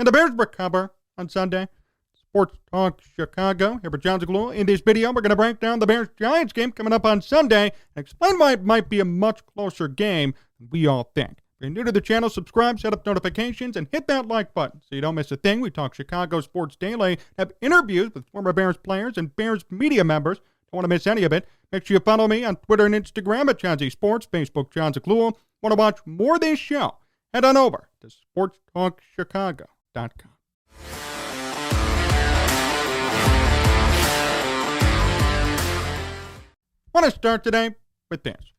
And the Bears recover on Sunday. Sports Talk Chicago, here with Jon Zaghloul. In this video, we're going to break down the Bears-Giants game coming up on Sunday and explain why it might be a much closer game than we all think. If you're new to the channel, subscribe, set up notifications, and hit that like button so you don't miss a thing. We talk Chicago sports daily, have interviews with former Bears players and Bears media members. Don't want to miss any of it. Make sure you follow me on Twitter and Instagram at Jon Z Sports, Facebook Jon Zaghloul. Want to watch more of this show? Head on over to sportstalkchicago.com. I want to start today with this.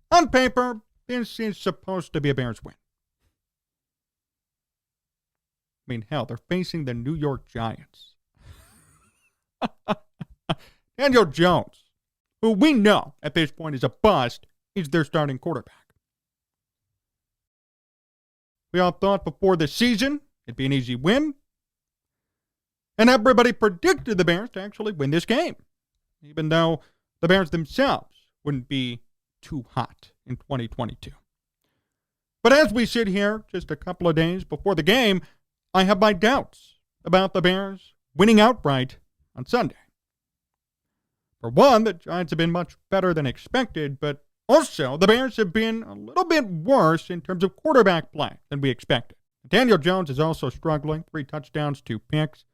On paper, this is supposed to be a Bears win. I mean, hell, they're facing the New York Giants. Daniel Jones, who we know at this point is a bust, is their starting quarterback. We all thought before the season it'd be an easy win. And everybody predicted the Bears to actually win this game, even though the Bears themselves wouldn't be too hot in 2022. But as we sit here just a couple of days before the game, I have my doubts about the Bears winning outright on Sunday. For one, the Giants have been much better than expected, but also the Bears have been a little bit worse in terms of quarterback play than we expected. Daniel Jones is also struggling, 3 touchdowns, 2 picks.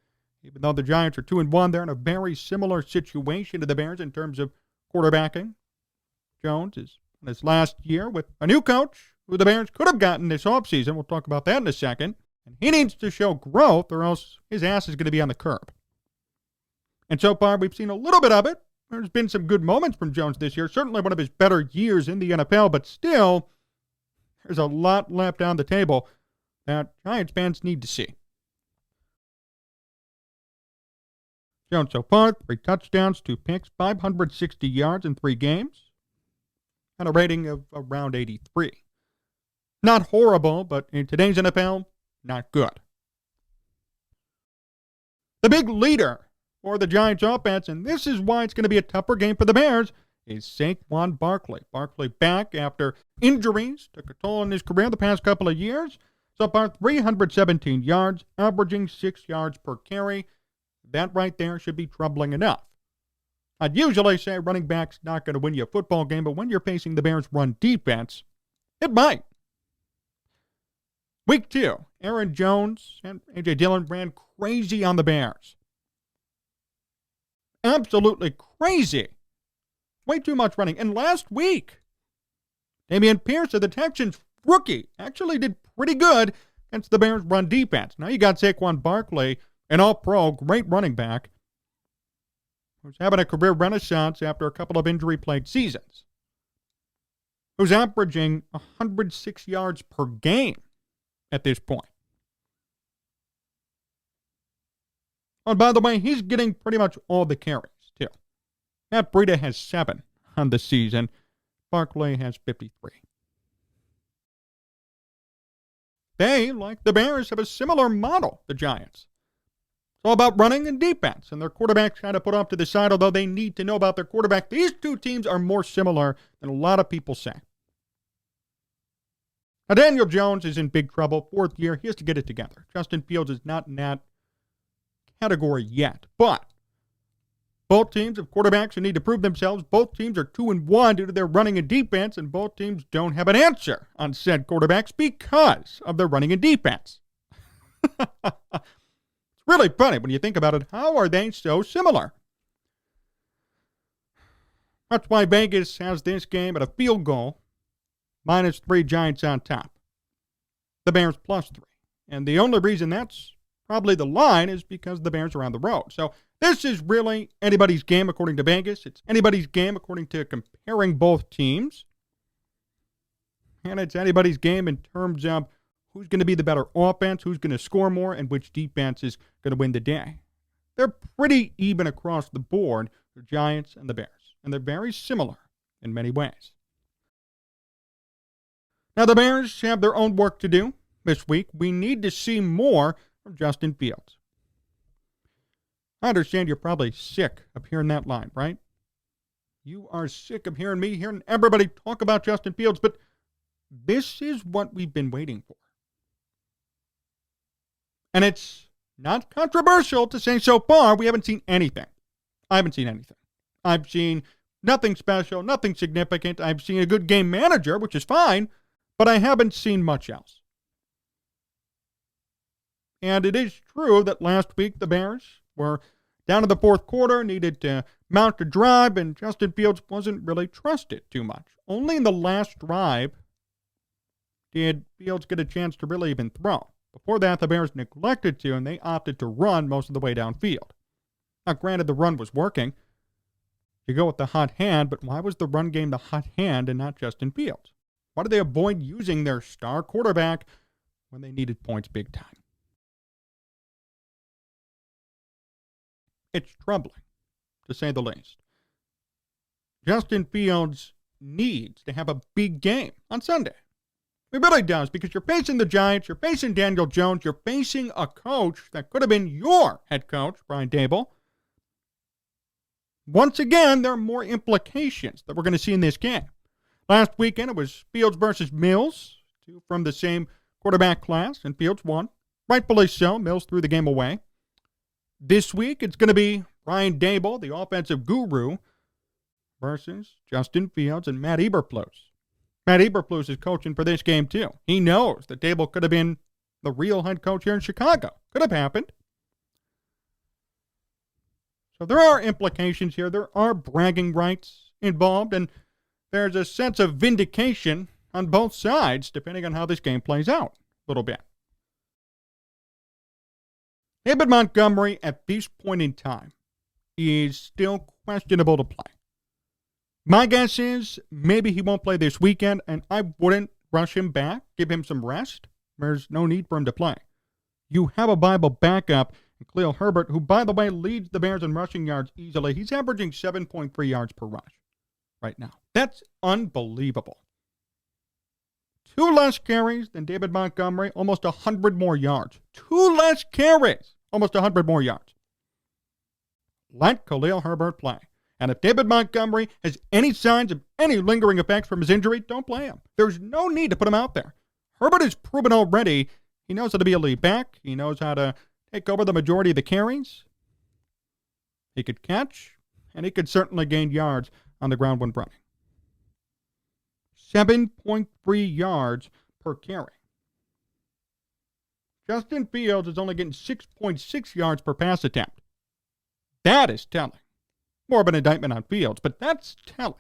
Even though the Giants are 2-1, they're in a very similar situation to the Bears in terms of quarterbacking. Jones is in his last year with a new coach who the Bears could have gotten this offseason. We'll talk about that in a second. And he needs to show growth or else his ass is going to be on the curb. And so far, we've seen a little bit of it. There's been some good moments from Jones this year. Certainly one of his better years in the NFL, but still, there's a lot left on the table that Giants fans need to see. Jones so far, 3 touchdowns, 2 picks, 560 yards in 3 games, and a rating of around 83. Not horrible, but in today's NFL, not good. The big leader for the Giants offense, and this is why it's going to be a tougher game for the Bears, is Saquon Barkley. Barkley back after injuries, took a toll on his career the past couple of years. So far, 317 yards, averaging 6 yards per carry. That right there should be troubling enough. I'd usually say running back's not going to win you a football game, but when you're facing the Bears' run defense, it might. Week 2, Aaron Jones and A.J. Dillon ran crazy on the Bears. Absolutely crazy. Way too much running. And last week, Dameon Pierce of the Texans, rookie, actually did pretty good against the Bears' run defense. Now you got Saquon Barkley, an all-pro, great running back, who's having a career renaissance after a couple of injury-plagued seasons, who's averaging 106 yards per game at this point. Oh, and by the way, he's getting pretty much all the carries, too. Matt Breida has 7 on the season. Barkley has 53. They, like the Bears, have a similar model, the Giants. It's all about running and defense, and their quarterback's kind of put off to the side, although they need to know about their quarterback. These two teams are more similar than a lot of people say. Now, Daniel Jones is in big trouble. 4th year, he has to get it together. Justin Fields is not in that category yet, but both teams have quarterbacks who need to prove themselves. Both teams are 2-1 due to their running and defense, and both teams don't have an answer on said quarterbacks because of their running and defense. It's really funny when you think about it. How are they so similar? That's why Vegas has this game at a field goal, -3 Giants on top. The Bears +3. And the only reason that's probably the line is because the Bears are on the road. So this is really anybody's game according to Vegas. It's anybody's game according to comparing both teams. And it's anybody's game in terms of who's going to be the better offense, who's going to score more, and which defense is going to win the day. They're pretty even across the board, the Giants and the Bears. And they're very similar in many ways. Now, the Bears have their own work to do this week. We need to see more from Justin Fields. I understand you're probably sick of hearing that line, right? You are sick of hearing me, hearing everybody talk about Justin Fields, but this is what we've been waiting for. And it's not controversial to say so far we haven't seen anything. I haven't seen anything. I've seen nothing special, nothing significant. I've seen a good game manager, which is fine, but I haven't seen much else. And it is true that last week the Bears were down in the fourth quarter, needed to mount a drive, and Justin Fields wasn't really trusted too much. Only in the last drive did Fields get a chance to really even throw. Before that, the Bears neglected to, and they opted to run most of the way downfield. Now, granted, the run was working. You go with the hot hand, but why was the run game the hot hand and not Justin Fields? Why did they avoid using their star quarterback when they needed points big time? It's troubling, to say the least. Justin Fields needs to have a big game on Sunday. It really does, because you're facing the Giants, you're facing Daniel Jones, you're facing a coach that could have been your head coach, Brian Daboll. Once again, there are more implications that we're going to see in this game. Last weekend, it was Fields versus Mills, two from the same quarterback class, and Fields won. Rightfully so, Mills threw the game away. This week, it's going to be Brian Daboll, the offensive guru, versus Justin Fields and Matt Eberflus. Matt Eberflus is coaching for this game, too. He knows that Daboll could have been the real head coach here in Chicago. Could have happened. So there are implications here. There are bragging rights involved, and there's a sense of vindication on both sides, depending on how this game plays out a little bit. David Montgomery, at this point in time, is still questionable to play. My guess is maybe he won't play this weekend, and I wouldn't rush him back, give him some rest. There's no need for him to play. You have a viable backup, Khalil Herbert, who, by the way, leads the Bears in rushing yards easily. He's averaging 7.3 yards per rush right now. That's unbelievable. 2 less carries than David Montgomery, almost 100 more yards. 2 less carries, almost 100 more yards. Let Khalil Herbert play. And if David Montgomery has any signs of any lingering effects from his injury, don't play him. There's no need to put him out there. Herbert has proven already he knows how to be a lead back. He knows how to take over the majority of the carries. He could catch, and he could certainly gain yards on the ground when running. 7.3 yards per carry. Justin Fields is only getting 6.6 yards per pass attempt. That is telling. More of an indictment on Fields, but that's telling.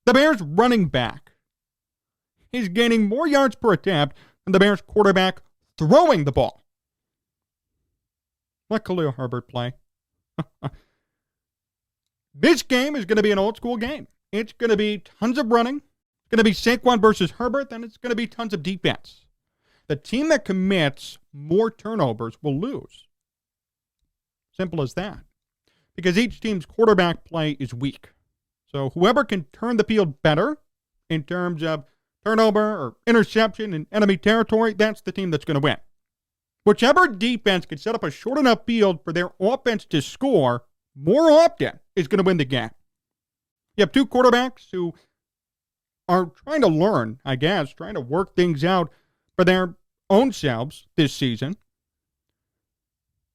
The Bears running back is gaining more yards per attempt than the Bears quarterback throwing the ball. Let Khalil Herbert play. This game is going to be an old school game. It's going to be tons of running. It's going to be Saquon versus Herbert, and it's going to be tons of defense. The team that commits more turnovers will lose. Simple as that. Because each team's quarterback play is weak. So whoever can turn the field better in terms of turnover or interception in enemy territory, that's the team that's going to win. Whichever defense can set up a short enough field for their offense to score more often is going to win the game. You have 2 quarterbacks who are trying to learn, I guess, trying to work things out for their own selves this season.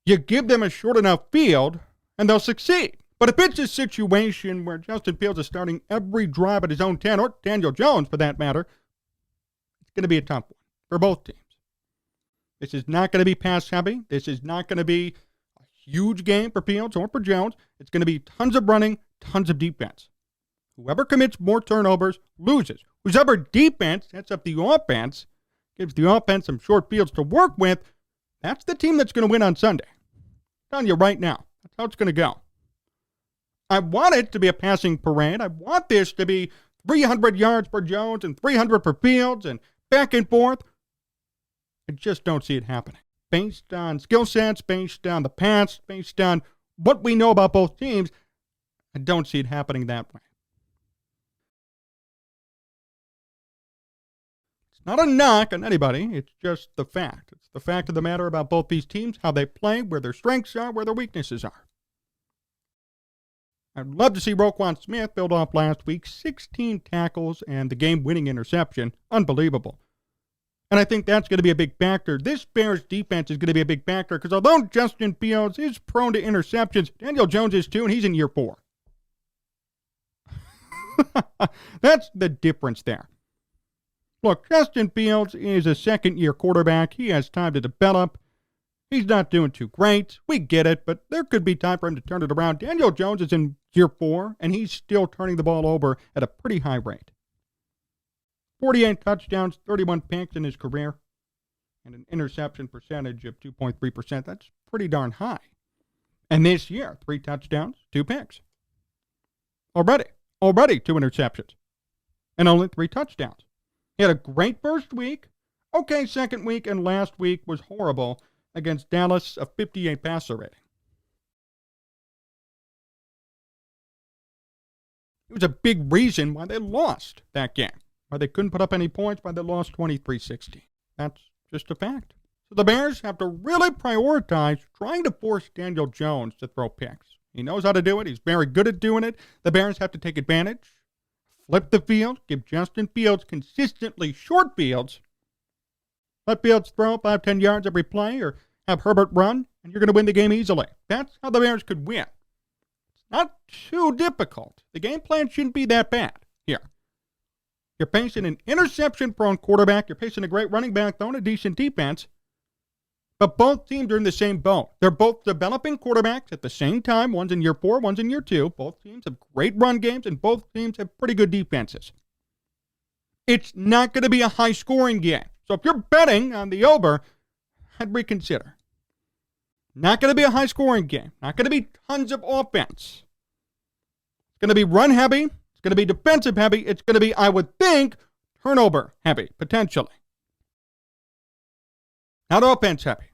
You give them a short enough field, and they'll succeed. But if it's a situation where Justin Fields is starting every drive at his own 10, or Daniel Jones for that matter, it's going to be a tough one for both teams. This is not going to be pass heavy. This is not going to be a huge game for Fields or for Jones. It's going to be tons of running, tons of defense. Whoever commits more turnovers loses. Whoever defense sets up the offense, gives the offense some short fields to work with, that's the team that's going to win on Sunday. I'm telling you right now. That's how it's going to go. I want it to be a passing parade. I want this to be 300 yards for Jones and 300 for Fields and back and forth. I just don't see it happening. Based on skill sets, based on the past, based on what we know about both teams, I don't see it happening that way. It's not a knock on anybody. It's just the fact. It's the fact of the matter about both these teams, how they play, where their strengths are, where their weaknesses are. I'd love to see Roquan Smith build off last week. 16 tackles and the game-winning interception. Unbelievable. And I think that's going to be a big factor. This Bears defense is going to be a big factor because although Justin Fields is prone to interceptions, Daniel Jones is too, and he's in year 4. That's the difference there. Look, Justin Fields is a second-year quarterback. He has time to develop. He's not doing too great. We get it, but there could be time for him to turn it around. Daniel Jones is in year 4, and he's still turning the ball over at a pretty high rate. 48 touchdowns, 31 picks in his career, and an interception percentage of 2.3%. That's pretty darn high. And this year, 3 touchdowns, 2 picks. Already 2 interceptions, and only 3 touchdowns. He had a great first week, okay second week, and last week was horrible against Dallas, a 58 passer rating. It was a big reason why they lost that game. Why they couldn't put up any points, why they lost 23-16. That's just a fact. So the Bears have to really prioritize trying to force Daniel Jones to throw picks. He knows how to do it. He's very good at doing it. The Bears have to take advantage, flip the field, give Justin Fields consistently short fields. Let Fields throw 5-10 yards every play or have Herbert run, and you're going to win the game easily. That's how the Bears could win. It's not too difficult. The game plan shouldn't be that bad here. You're facing an interception-prone quarterback. You're facing a great running back, though, and a decent defense. But both teams are in the same boat. They're both developing quarterbacks at the same time. One's in year 4, one's in year 2. Both teams have great run games, and both teams have pretty good defenses. It's not going to be a high-scoring game. So if you're betting on the over, I'd reconsider. Not going to be a high-scoring game. Not going to be tons of offense. It's going to be run-heavy. It's going to be defensive heavy. It's going to be, I would think, turnover heavy, potentially. Not offense heavy.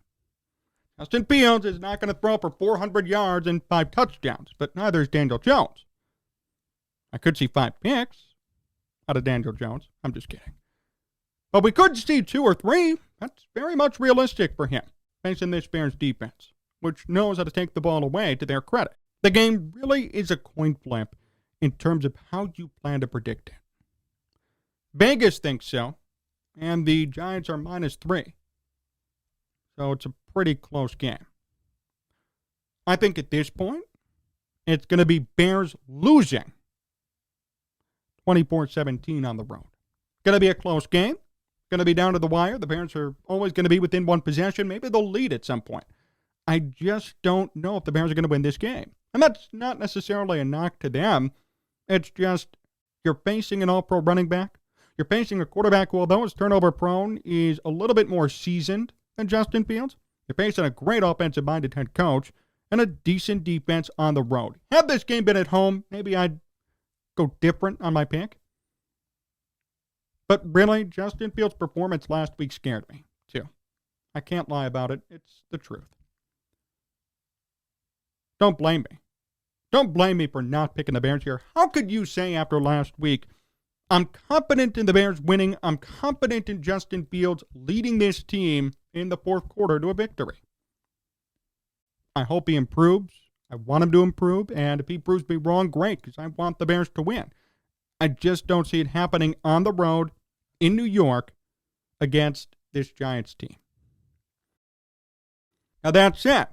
Justin Fields is not going to throw for 400 yards and 5 touchdowns, but neither is Daniel Jones. I could see 5 picks out of Daniel Jones. I'm just kidding. But we could see 2 or 3. That's very much realistic for him, facing this Bears defense, which knows how to take the ball away to their credit. The game really is a coin flip in terms of how you plan to predict it. Vegas thinks so, and the Giants are -3. So it's a pretty close game. I think at this point, it's going to be Bears losing 24-17 on the road. Going to be a close game. Going to be down to the wire. The Bears are always going to be within one possession. Maybe they'll lead at some point. I just don't know if the Bears are going to win this game. And that's not necessarily a knock to them. It's just you're facing an all-pro running back. You're facing a quarterback who, although is turnover prone, is a little bit more seasoned than Justin Fields. You're facing a great offensive-minded head coach and a decent defense on the road. Had this game been at home, maybe I'd go different on my pick. But really, Justin Fields' performance last week scared me, too. I can't lie about it. It's the truth. Don't blame me. Don't blame me for not picking the Bears here. How could you say after last week, I'm confident in the Bears winning, I'm confident in Justin Fields leading this team in the fourth quarter to a victory? I hope he improves. I want him to improve, and if he proves me wrong, great, because I want the Bears to win. I just don't see it happening on the road in New York against this Giants team. Now that said,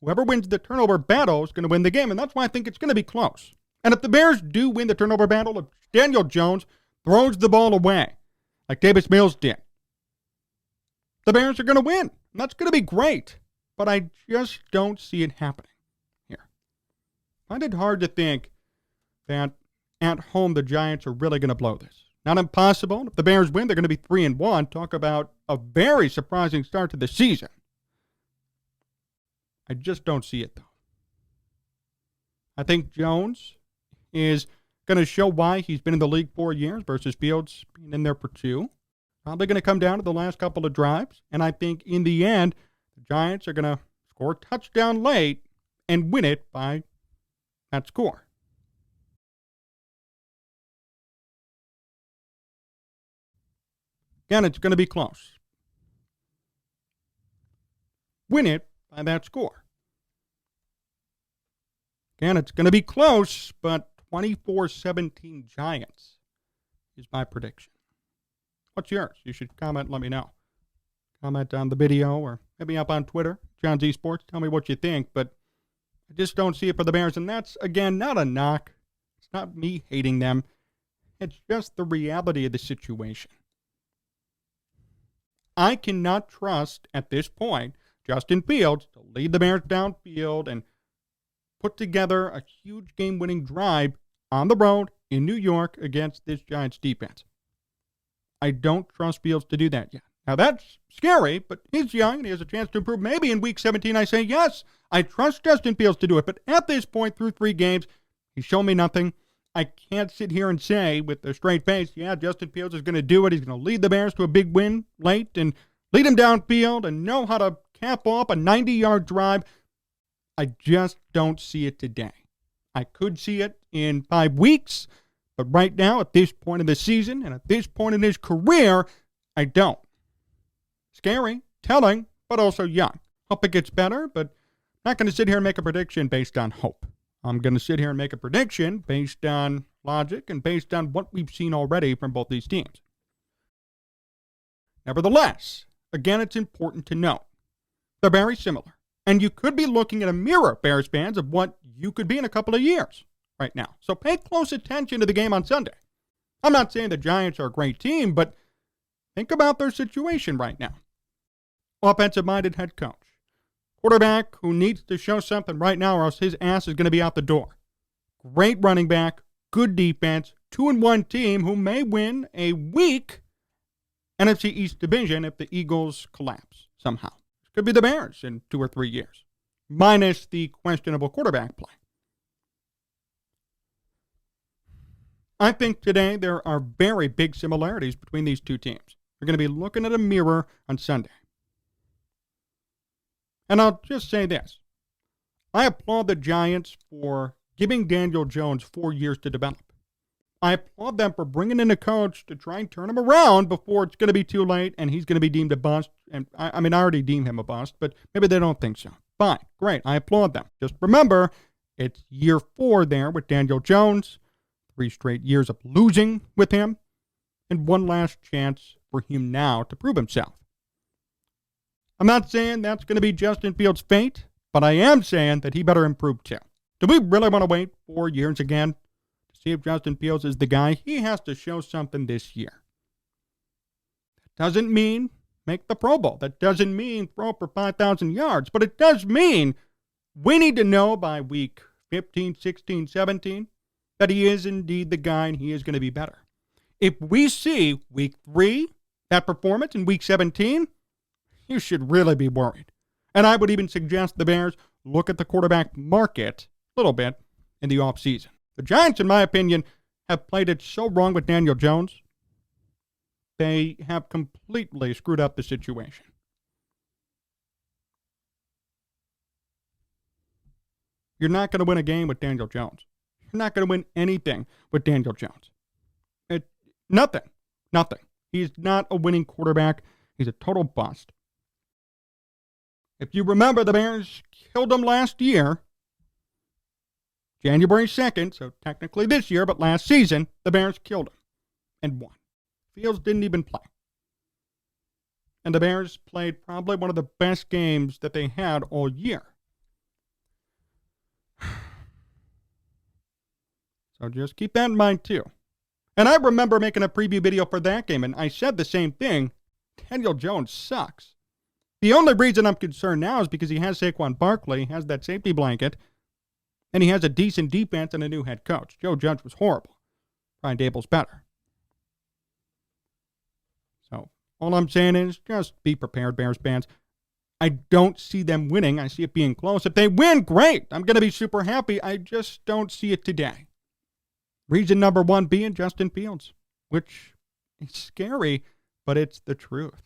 whoever wins the turnover battle is going to win the game, and that's why I think it's going to be close. And if the Bears do win the turnover battle, if Daniel Jones throws the ball away like Davis Mills did, the Bears are going to win. And that's going to be great, but I just don't see it happening here. I find it hard to think that at home the Giants are really going to blow this. Not impossible. If the Bears win, they're going to be 3-1. Talk about a very surprising start to the season. I just don't see it, though. I think Jones is going to show why he's been in the league 4 years versus Fields being in there for 2. Probably going to come down to the last couple of drives. And I think in the end, the Giants are going to score a touchdown late and win it by that score. Again, it's going to be close. Win it by that score. Again, it's going to be close, but 24-17 Giants is my prediction. What's yours? You should comment and let me know. Comment on the video or hit me up on Twitter, Jon Z Sports. Tell me what you think, but I just don't see it for the Bears. And that's, again, not a knock. It's not me hating them. It's just the reality of the situation. I cannot trust, at this point, Justin Fields to lead the Bears downfield and put together a huge game-winning drive on the road in New York against this Giants defense. I don't trust Fields to do that yet. Now, that's scary, but he's young and he has a chance to improve. Maybe in Week 17 I say, yes, I trust Justin Fields to do it. But at this point, through 3 games, he's shown me nothing. I can't sit here and say with a straight face, yeah, Justin Fields is going to do it. He's going to lead the Bears to a big win late and lead them downfield and know how to cap off a 90-yard drive. I just don't see it today. I could see it in 5 weeks, but right now, at this point in the season and at this point in his career, I don't. Scary, telling, but also young. Hope it gets better, but I'm not going to sit here and make a prediction based on hope. I'm going to sit here and make a prediction based on logic and based on what we've seen already from both these teams. Nevertheless, again, it's important to note, they're very similar. And you could be looking at a mirror, Bears fans, of what you could be in a couple of years right now. So pay close attention to the game on Sunday. I'm not saying the Giants are a great team, but think about their situation right now. Offensive-minded head coach. Quarterback who needs to show something right now or else his ass is going to be out the door. Great running back, good defense, 2-1 team who may win a weak NFC East division if the Eagles collapse somehow. It could be the Bears in 2 or 3 years, minus the questionable quarterback play. I think today there are very big similarities between these two teams. We're going to be looking at a mirror on Sunday. And I'll just say this. I applaud the Giants for giving Daniel Jones 4 years to develop. I applaud them for bringing in a coach to try and turn him around before it's going to be too late and he's going to be deemed a bust. And I already deem him a bust, but maybe they don't think so. Fine, great, I applaud them. Just remember, it's year 4 there with Daniel Jones, 3 straight years of losing with him, and one last chance for him now to prove himself. I'm not saying that's going to be Justin Fields' fate, but I am saying that he better improve too. Do we really want to wait 4 years again to see if Justin Fields is the guy? He has to show something this year. That doesn't mean make the Pro Bowl. That doesn't mean throw for 5,000 yards, but it does mean we need to know by week 15, 16, 17 that he is indeed the guy and he is going to be better. If we see week 3, that performance in week 17, you should really be worried. And I would even suggest the Bears look at the quarterback market a little bit in the offseason. The Giants, in my opinion, have played it so wrong with Daniel Jones. They have completely screwed up the situation. You're not going to win a game with Daniel Jones. You're not going to win anything with Daniel Jones. Nothing. He's not a winning quarterback. He's a total bust. If you remember, the Bears killed him last year, January 2nd, so technically this year, but last season, the Bears killed him and won. Fields didn't even play. And the Bears played probably one of the best games that they had all year. So just keep that in mind too. And I remember making a preview video for that game, and I said the same thing. Daniel Jones sucks. The only reason I'm concerned now is because he has Saquon Barkley, has that safety blanket, and he has a decent defense and a new head coach. Joe Judge was horrible. Brian Dable's better. So all I'm saying is just be prepared, Bears fans. I don't see them winning. I see it being close. If they win, great. I'm going to be super happy. I just don't see it today. Reason number 1 being Justin Fields, which is scary, but it's the truth.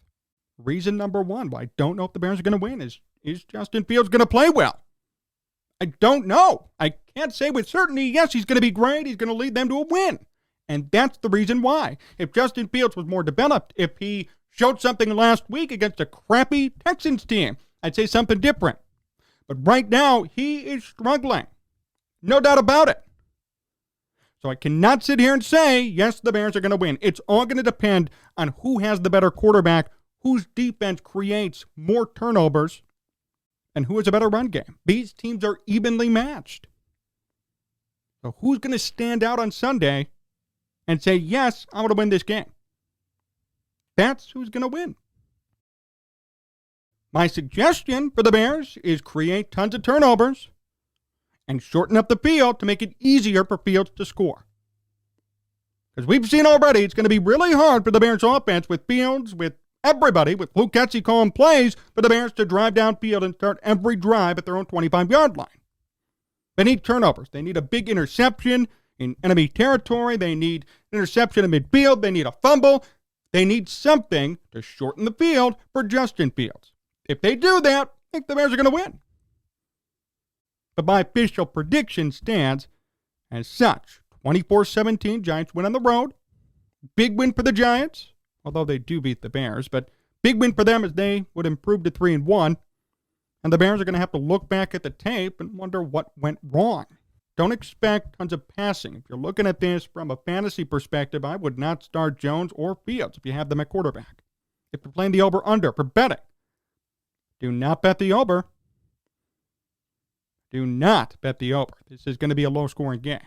Reason number 1 why I don't know if the Bears are going to win is Justin Fields going to play well? I don't know. I can't say with certainty, yes, he's going to be great. He's going to lead them to a win. And that's the reason why. If Justin Fields was more developed, if he showed something last week against a crappy Texans team, I'd say something different. But right now, he is struggling. No doubt about it. So I cannot sit here and say, yes, the Bears are going to win. It's all going to depend on who has the better quarterback, whose defense creates more turnovers and who has a better run game. These teams are evenly matched. So who's going to stand out on Sunday and say, yes, I'm going to win this game? That's who's going to win. My suggestion for the Bears is create tons of turnovers and shorten up the field to make it easier for Fields to score. Because we've seen already, it's going to be really hard for the Bears offense with Fields, with everybody, with Luke Getsy calling plays for the Bears to drive downfield and start every drive at their own 25-yard line. They need turnovers. They need a big interception in enemy territory. They need interception in midfield. They need a fumble. They need something to shorten the field for Justin Fields. If they do that, I think the Bears are going to win. But my official prediction stands as such. 24-17, Giants win on the road. Big win for the Giants, although they do beat the Bears. But big win for them as they would improve to 3-1. And the Bears are going to have to look back at the tape and wonder what went wrong. Don't expect tons of passing. If you're looking at this from a fantasy perspective, I would not start Jones or Fields if you have them at quarterback. If you're playing the over-under for betting, do not bet the over. Do not bet the over. This is going to be a low-scoring game.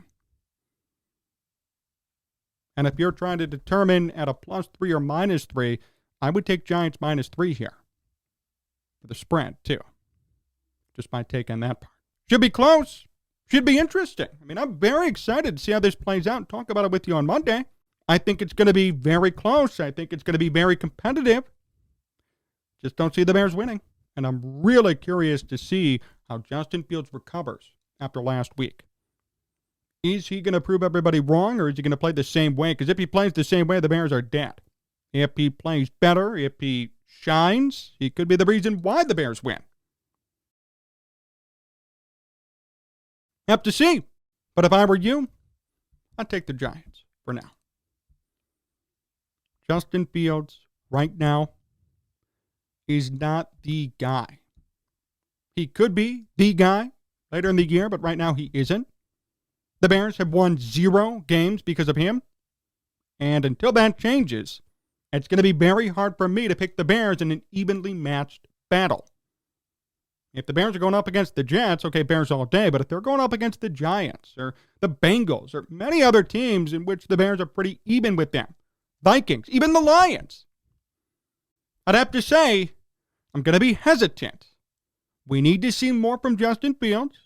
And if you're trying to determine at a +3 or -3, I would take Giants -3 here. For the spread, too. Just my take on that part. Should be close. Should be interesting. I mean, I'm very excited to see how this plays out and talk about it with you on Monday. I think it's going to be very close. I think it's going to be very competitive. Just don't see the Bears winning. And I'm really curious to see how Justin Fields recovers after last week. Is he going to prove everybody wrong, or is he going to play the same way? Because if he plays the same way, the Bears are dead. If he plays better, if he shines, he could be the reason why the Bears win. Have to see. But if I were you, I'd take the Giants for now. Justin Fields, right now, is not the guy. He could be the guy later in the year, but right now he isn't. The Bears have won 0 games because of him. And until that changes, it's going to be very hard for me to pick the Bears in an evenly matched battle. If the Bears are going up against the Jets, okay, Bears all day. But if they're going up against the Giants or the Bengals or many other teams in which the Bears are pretty even with them, Vikings, even the Lions, I'd have to say I'm going to be hesitant. We need to see more from Justin Fields.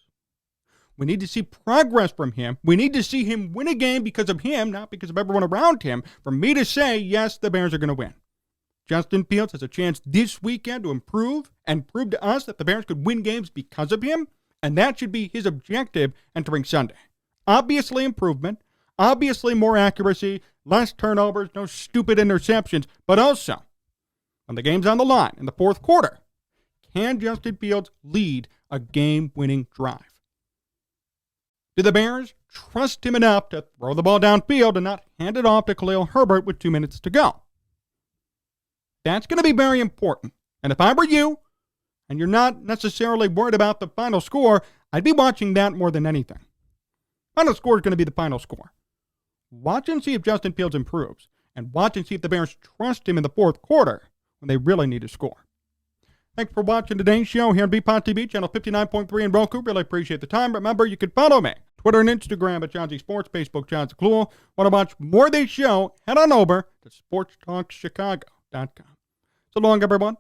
We need to see progress from him. We need to see him win a game because of him, not because of everyone around him, for me to say, yes, the Bears are going to win. Justin Fields has a chance this weekend to improve and prove to us that the Bears could win games because of him, and that should be his objective entering Sunday. Obviously improvement, obviously more accuracy, less turnovers, no stupid interceptions, but also, when the game's on the line in the fourth quarter, can Justin Fields lead a game-winning drive? Do the Bears trust him enough to throw the ball downfield and not hand it off to Khalil Herbert with 2 minutes to go? That's going to be very important. And if I were you, and you're not necessarily worried about the final score, I'd be watching that more than anything. Final score is going to be the final score. Watch and see if Justin Fields improves, and watch and see if the Bears trust him in the fourth quarter when they really need to score. Thanks for watching today's show here on BPOT TV, channel 59.3 in Roku. Really appreciate the time. Remember, you can follow me, Twitter and Instagram at Jon Z Sports, Facebook, Jon Zaghloul. Want to watch more of this show? Head on over to sportstalkchicago.com. So long, everyone.